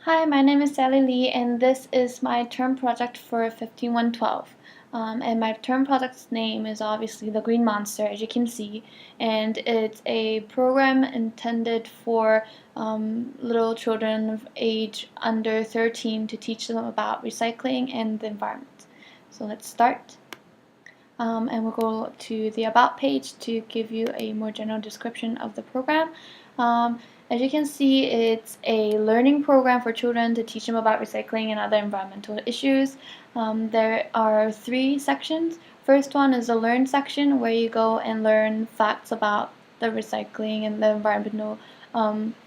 Hi, my name is Sally Lee, and this is my term project for 15112. And my term project's name is obviously the Green Monster, as you can see, and it's a program intended for little children of age under 13 to teach them about recycling and the environment. So let's start. And we'll go to the About page to give you a more general description of the program. As you can see, it's a learning program for children to teach them about recycling and other environmental issues. There are 3 sections. First one is the Learn section, where you go and learn facts about the recycling and the environmental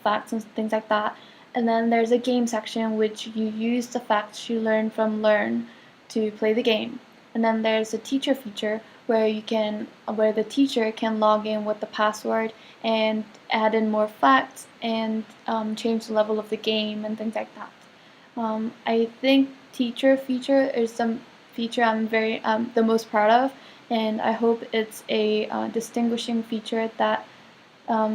facts and things like that. And then there's a game section, which you use the facts you learn from Learn to play the game. And then there's a teacher feature where the teacher can log in with the password and add in more facts and change the level of the game and things like that. I think teacher feature is the feature I'm the most proud of, and I hope it's a distinguishing feature that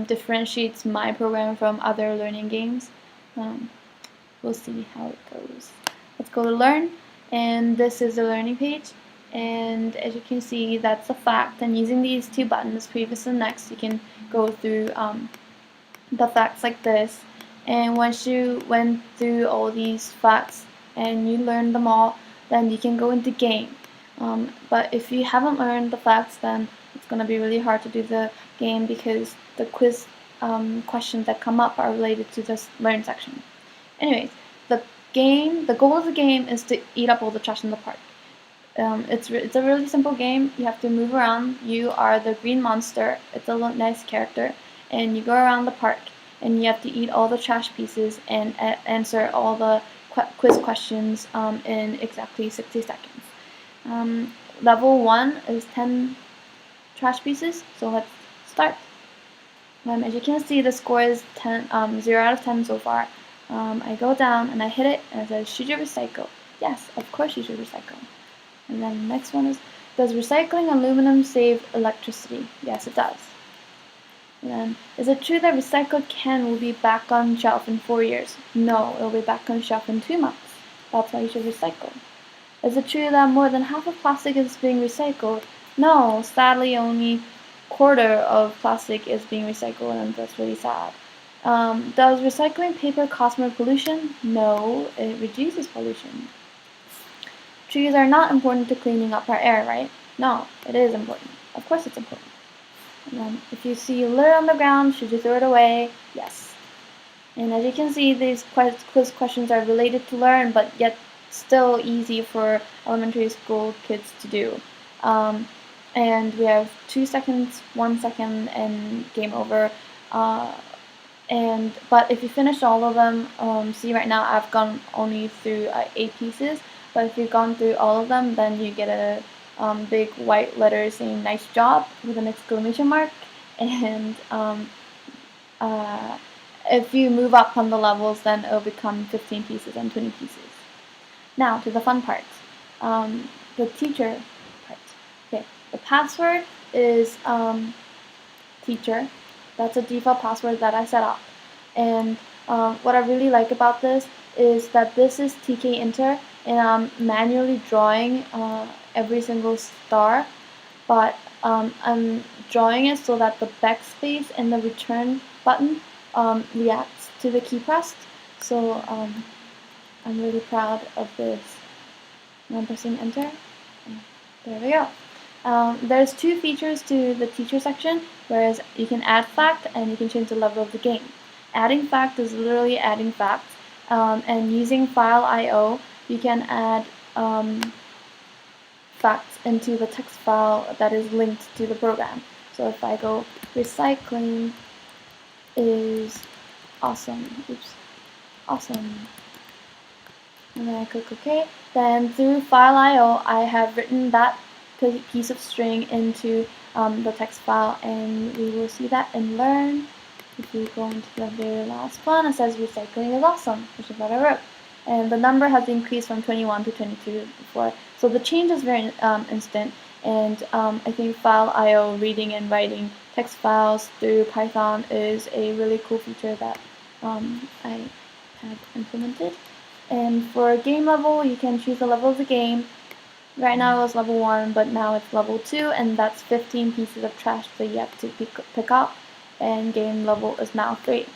differentiates my program from other learning games. We'll see how it goes. Let's go to Learn, and this is the learning page. And as you can see, that's a fact, and using these 2 buttons, previous and next, you can go through the facts like this. And once you went through all these facts and you learned them all, then you can go into game. But if you haven't learned the facts, then it's going to be really hard to do the game because the quiz questions that come up are related to this Learn section. Anyways, the goal of the game is to eat up all the trash in the park. It's a really simple game. You have to move around. You are the Green Monster. It's a nice character, and you go around the park, and you have to eat all the trash pieces and answer all the quiz questions in exactly 60 seconds. Level 1 is 10 trash pieces, so let's start. As you can see, the score is 0 out of 10 so far. I go down and I hit it, and it says, should you recycle? Yes, of course you should recycle. And then the next one is, does recycling aluminum save electricity? Yes, it does. And then, is it true that recycled can will be back on shelf in 4 years? No, it will be back on shelf in 2 months. That's why you should recycle. Is it true that more than half of plastic is being recycled? No, sadly only quarter of plastic is being recycled, and that's really sad. Does recycling paper cause more pollution? No, it reduces pollution. Trees are not important to cleaning up our air, right? No, it is important. Of course it's important. And then, if you see litter on the ground, should you throw it away? Yes. And as you can see, these quiz questions are related to Learn, but yet still easy for elementary school kids to do. And we have 2 seconds, 1 second, and game over. But if you finish all of them, see right now I've gone only through 8 pieces. But if you've gone through all of them, then you get a big white letter saying nice job with an exclamation mark. And if you move up on the levels, then it'll become 15 pieces and 20 pieces. Now to the fun part, the teacher part. Okay, the password is teacher. That's a default password that I set up. And what I really like about this is that this is TK Enter, and I'm manually drawing every single star, but I'm drawing it so that the backspace and the return button reacts to the key pressed. So I'm really proud of this. And I'm pressing enter. There we go. There's 2 features to the teacher section, whereas you can add fact and you can change the level of the game. Adding fact is literally adding facts, and using file IO, you can add facts into the text file that is linked to the program. So if I go recycling is awesome, awesome, and then I click OK, then through file IO I have written that piece of string into the text file, and we will see that in Learn. If we go into the very last one, it says recycling is awesome, which is what I wrote. And the number has increased from 21 to 22 before. So the change is very instant, and I think file IO, reading and writing text files through Python, is a really cool feature that I I've implemented. And for game level, you can choose the level of the game. Right now it was level 1, but now it's level 2, and that's 15 pieces of trash that you have to pick up, and game level is now 3.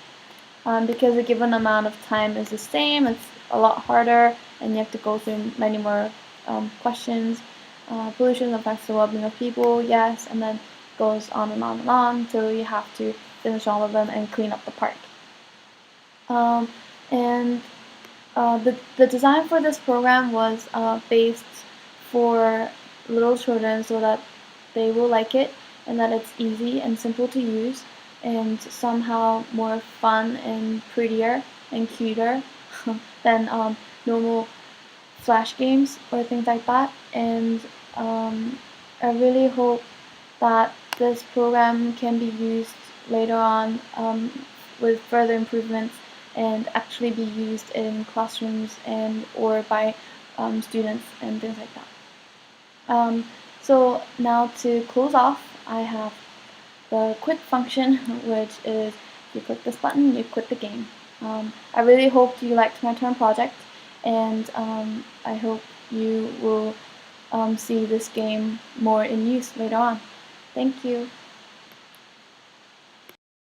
Because the given amount of time is the same, it's a lot harder, and you have to go through many more questions. Pollution affects the well-being of people, yes, and then goes on and on and on, so you have to finish all of them and clean up the park. And the design for this program was based for little children so that they will like it and that it's easy and simple to use and somehow more fun and prettier and cuter than normal flash games or things like that. And I really hope that this program can be used later on with further improvements and actually be used in classrooms and or by students and things like that. So now to close off, I have the quit function, which is you click this button, you quit the game. I really hope you liked my term project, and I hope you will see this game more in use later on. Thank you.